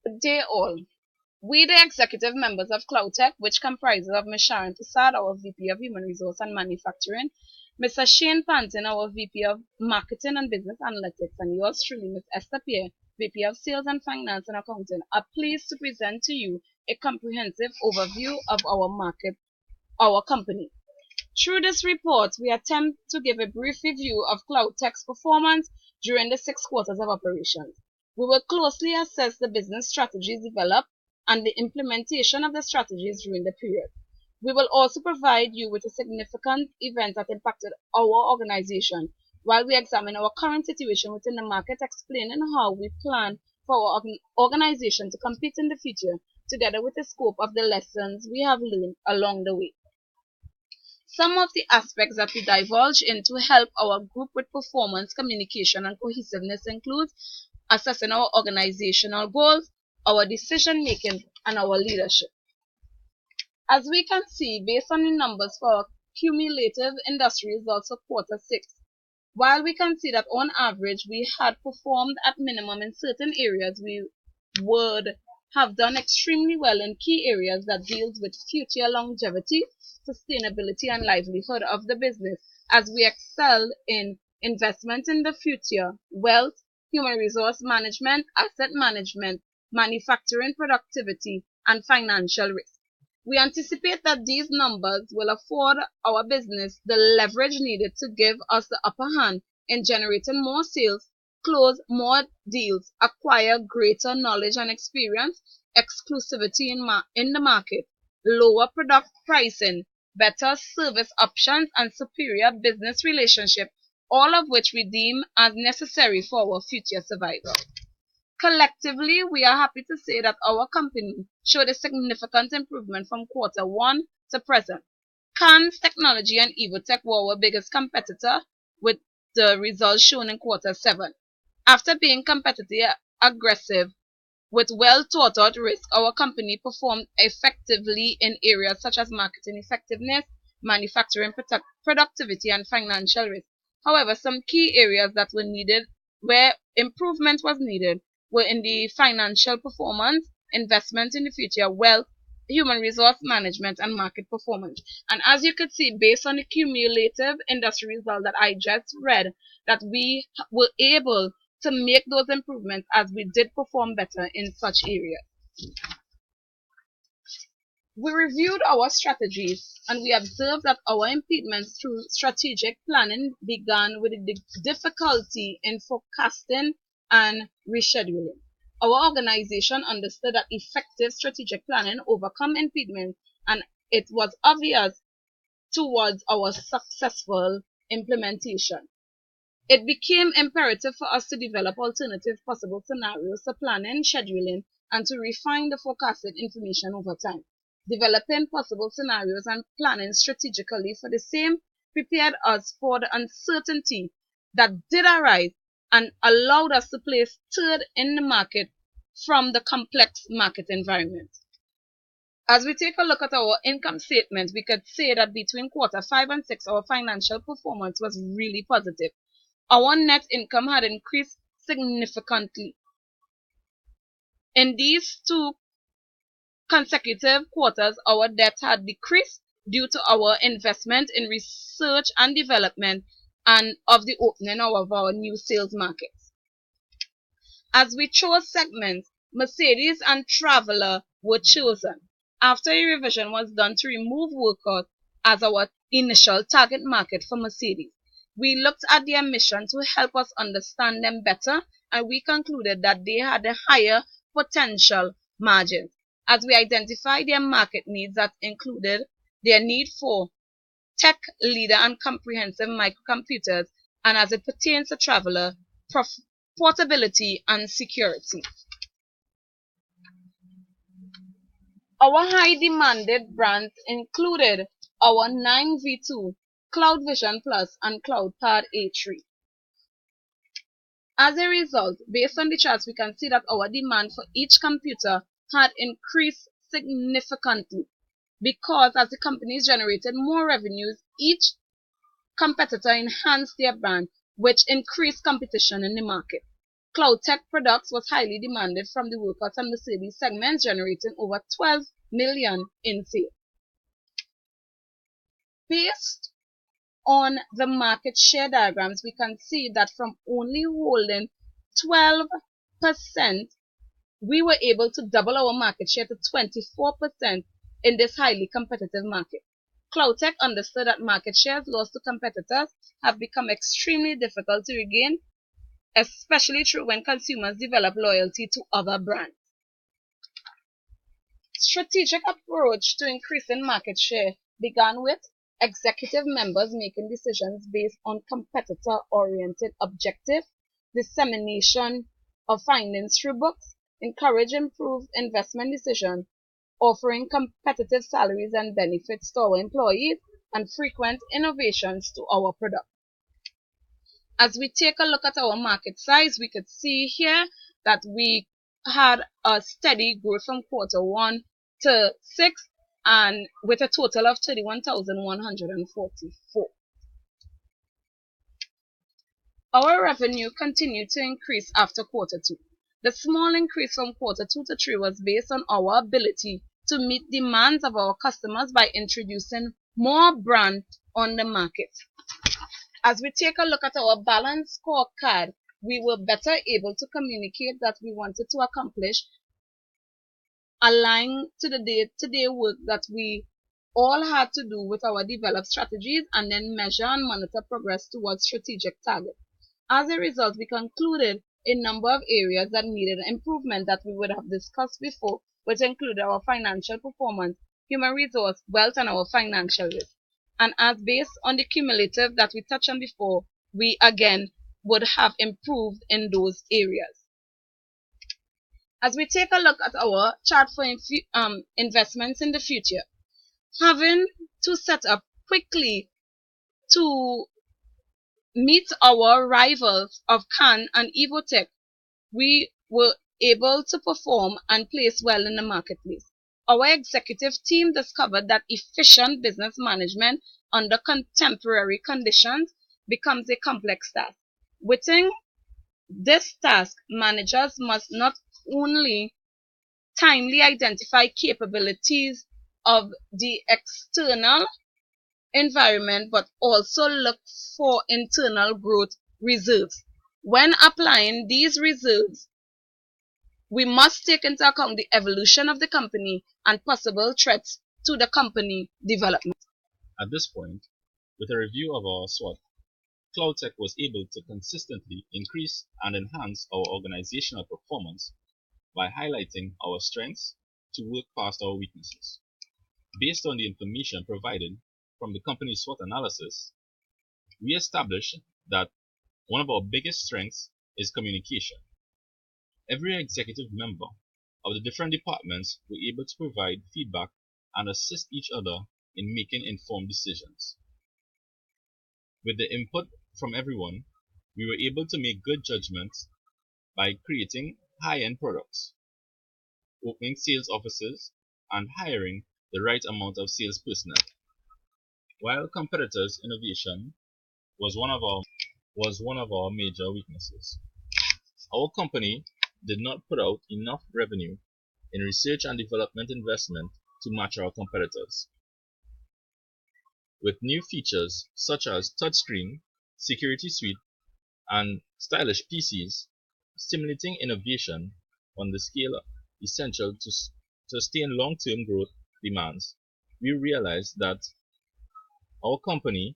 Good day all. We, the executive members of CloudTech, which comprises of Ms. Sharon Prasad, our VP of Human Resource and Manufacturing, Mr. Shane Panton, our VP of Marketing and Business Analytics, and yours truly, Ms. Esther Pierre, VP of Sales and Finance and Accounting, are pleased to present to you a comprehensive overview of our company. Through this report, we attempt to give a brief review of CloudTech's performance during the 6 quarters of operations. We will closely assess the business strategies developed and the implementation of the strategies during the period. We will also provide you with a significant event that impacted our organization while we examine our current situation within the market, explaining how we plan for our organization to compete in the future, together with the scope of the lessons we have learned along the way. Some of the aspects that we divulge in to help our group with performance, communication, and cohesiveness includes assessing our organizational goals, our decision making, and our leadership. As we can see, based on the numbers for our cumulative industry results for quarter 6, while we can see that on average we had performed at minimum in certain areas, we would have done extremely well in key areas that deals with future longevity, sustainability, and livelihood of the business, as we excelled in investment in the future, wealth, human resource management, asset management, manufacturing productivity, and financial risk. We anticipate that these numbers will afford our business the leverage needed to give us the upper hand in generating more sales, close more deals, acquire greater knowledge and experience, exclusivity in the market, lower product pricing, better service options, and superior business relationship, all of which we deem as necessary for our future survival. Collectively, we are happy to say that our company showed a significant improvement from quarter 1 to present. CANS Technology and Evotech were our biggest competitor, with the results shown in quarter 7. After being competitive, aggressive, with well-thought-out risk, our company performed effectively in areas such as marketing effectiveness, manufacturing productivity, and financial risk. However, some key areas that were needed, where improvement was needed, were in the financial performance, investment in the future, wealth, human resource management, and market performance. And as you could see, based on the cumulative industry result that I just read, that we were able to make those improvements as we did perform better in such areas. We reviewed our strategies and we observed that our impediments through strategic planning began with the difficulty in forecasting and rescheduling. Our organization understood that effective strategic planning overcome impediments, and it was obvious towards our successful implementation. It became imperative for us to develop alternative possible scenarios for planning, scheduling, and to refine the forecasted information over time. Developing possible scenarios and planning strategically for the same prepared us for the uncertainty that did arise and allowed us to place third in the market from the complex market environment. As we take a look at our income statement, we could say that between quarter 5 and 6, our financial performance was really positive. Our net income had increased significantly. In these 2 consecutive quarters, our debt had decreased due to our investment in research and development and of the opening of our new sales markets. As we chose segments, Mercedes and Traveler were chosen. After a revision was done to remove workers as our initial target market for Mercedes, we looked at their mission to help us understand them better, and we concluded that they had a higher potential margins, as we identified their market needs that included their need for tech leader and comprehensive microcomputers, and as it pertains to Traveler, portability and security. Our high demanded brands included our 9V2, CloudVision Plus, and CloudPad A3. As a result, based on the charts, we can see that our demand for each computer had increased significantly, because as the companies generated more revenues, each competitor enhanced their brand, which increased competition in the market. CloudTech products was highly demanded from the workers and Mercedes segments, generating over 12 million in sales. Based on the market share diagrams, we can see that from only holding 12%, we were able to double our market share to 24% in this highly competitive market. CloudTech understood that market shares lost to competitors have become extremely difficult to regain, especially true when consumers develop loyalty to other brands. Strategic approach to increasing market share began with executive members making decisions based on competitor-oriented objectives, dissemination of findings through books, encourage improved investment decisions, offering competitive salaries and benefits to our employees, and frequent innovations to our product. As we take a look at our market size, we could see here that we had a steady growth from Q1 to 6, and with a total of 31,144. Our revenue continued to increase after Q2. The small increase from Q2 to 3 was based on our ability to meet demands of our customers by introducing more brands on the market. As we take a look at our balance scorecard, we were better able to communicate that we wanted to accomplish, align to the day-to-day work that we all had to do with our developed strategies, and then measure and monitor progress towards strategic targets. As a result, we concluded a number of areas that needed improvement that we would have discussed before, which included our financial performance, human resource, wealth, and our financial risk. And as based on the cumulative that we touched on before, we again would have improved in those areas. As we take a look at our chart for investments in the future, having to set up quickly to meet our rivals of Cannes and Evotech, we were able to perform and place well in the marketplace. Our executive team discovered that efficient business management under contemporary conditions becomes a complex task. Within this task, managers must not only timely identify capabilities of the external environment, but also look for internal growth reserves. When applying these reserves, we must take into account the evolution of the company and possible threats to the company development. At this point, with a review of our SWOT, CloudTech was able to consistently increase and enhance our organizational performance by highlighting our strengths to work past our weaknesses. Based on the information provided from the company's SWOT analysis, we established that one of our biggest strengths is communication. Every executive member of the different departments were able to provide feedback and assist each other in making informed decisions. With the input from everyone, we were able to make good judgments by creating high-end products, opening sales offices, and hiring the right amount of sales personnel. While competitors' innovation was one of our major weaknesses, our company did not put out enough revenue in research and development investment to match our competitors. With new features such as touchscreen, security suite, and stylish PCs, stimulating innovation on the scale essential to sustain long-term growth demands, we realized that our company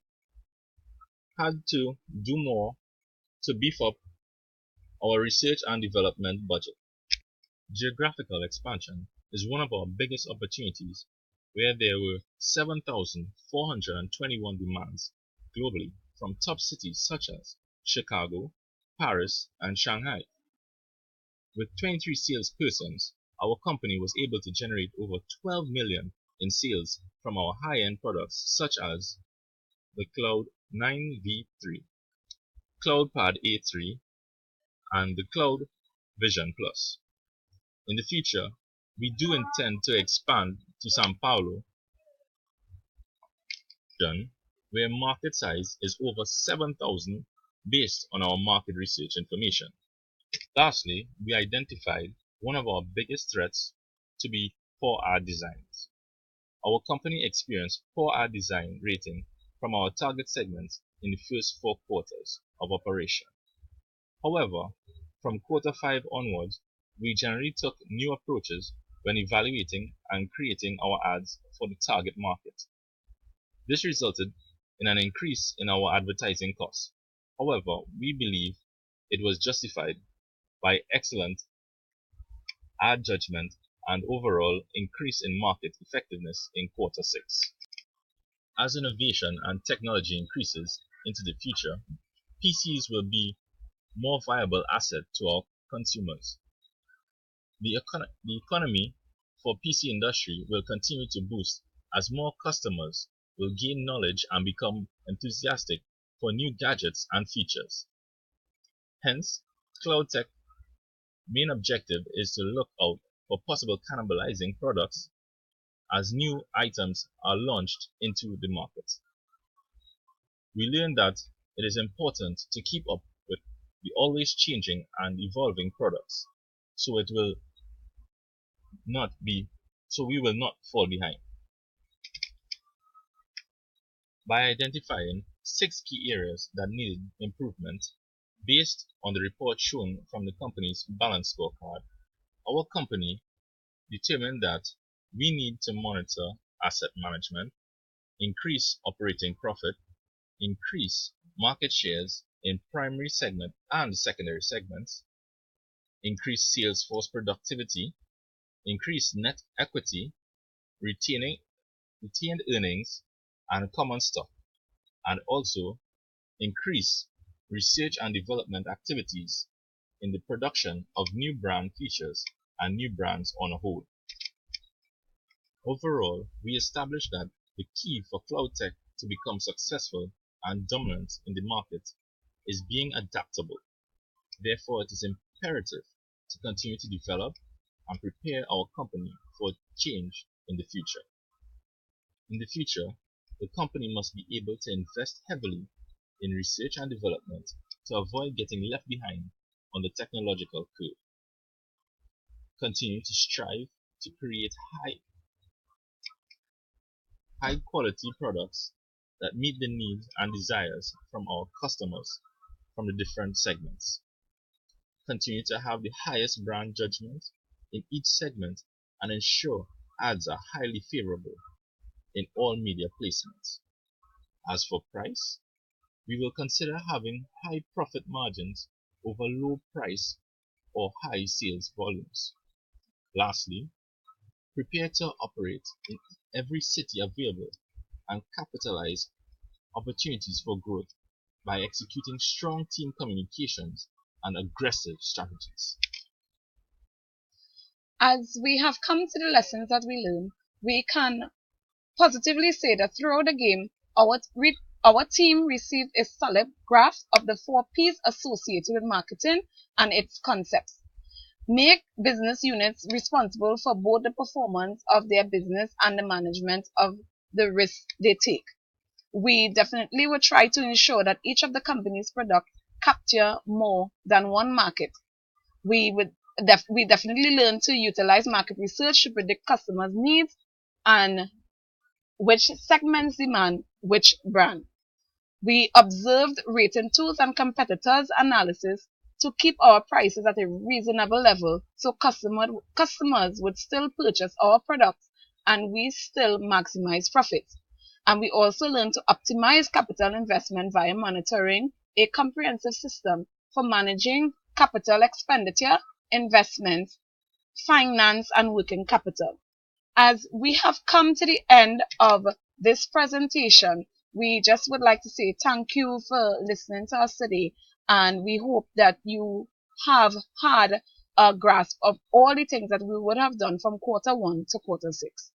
had to do more to beef up our research and development budget. Geographical expansion is one of our biggest opportunities, where there were 7,421 demands globally from top cities such as Chicago, Paris, and Shanghai. With 23 salespersons, our company was able to generate over 12 million in sales from our high-end products such as the Cloud 9V3, CloudPad A3, and the Cloud Vision Plus. In the future, we do intend to expand to Sao Paulo, where market size is over 7,000 based on our market research information. Lastly, we identified one of our biggest threats to be poor ad designs. Our company experienced poor ad design rating from our target segments in the first 4 quarters of operation. However, from quarter 5 onwards, we generally took new approaches when evaluating and creating our ads for the target market. This resulted in an increase in our advertising costs. However, we believe it was justified by excellent ad judgment and overall increase in market effectiveness in quarter 6. As innovation and technology increases into the future, PCs will be more viable asset to our consumers. The economy for PC industry will continue to boost as more customers will gain knowledge and become enthusiastic for new gadgets and features. Hence, CloudTech main objective is to look out for possible cannibalizing products as new items are launched into the market. We learned that it is important to keep up with the always changing and evolving products so we will not fall behind. By identifying 6 key areas that needed improvement based on the report shown from the company's balance scorecard, our company determined that we need to monitor asset management, increase operating profit, increase market shares in primary segment and secondary segments, increase sales force productivity, increase net equity, retained earnings and common stock, and also increase research and development activities in the production of new brand features and new brands on a whole. Overall, we established that the key for CloudTech to become successful and dominant in the market is being adaptable. Therefore, it is imperative to continue to develop and prepare our company for change in the future. In the future, the company must be able to invest heavily in research and development to avoid getting left behind on the technological curve. Continue to strive to create high quality products that meet the needs and desires from our customers from the different segments. Continue to have the highest brand judgment in each segment and ensure ads are highly favorable in all media placements. As for price, we will consider having high profit margins over low price or high sales volumes. Lastly, prepare to operate in every city available and capitalize opportunities for growth by executing strong team communications and aggressive strategies. As we have come to the lessons that we learned, we can positively say that throughout the game, our team received a solid grasp of the 4 P's associated with marketing and its concepts. Make business units responsible for both the performance of their business and the management of the risk they take. We definitely will try to ensure that each of the company's products capture more than one market. We definitely learn to utilize market research to predict customers' needs and which segments demand which brand. We observed rating tools and competitors' analysis to keep our prices at a reasonable level so customers would still purchase our products and we still maximize profits. And we also learn to optimize capital investment via monitoring a comprehensive system for managing capital expenditure, investments, finance, and working capital. As we have come to the end of this presentation, we just would like to say thank you for listening to us today, and we hope that you have had a grasp of all the things that we would have done from quarter 1 to quarter 6.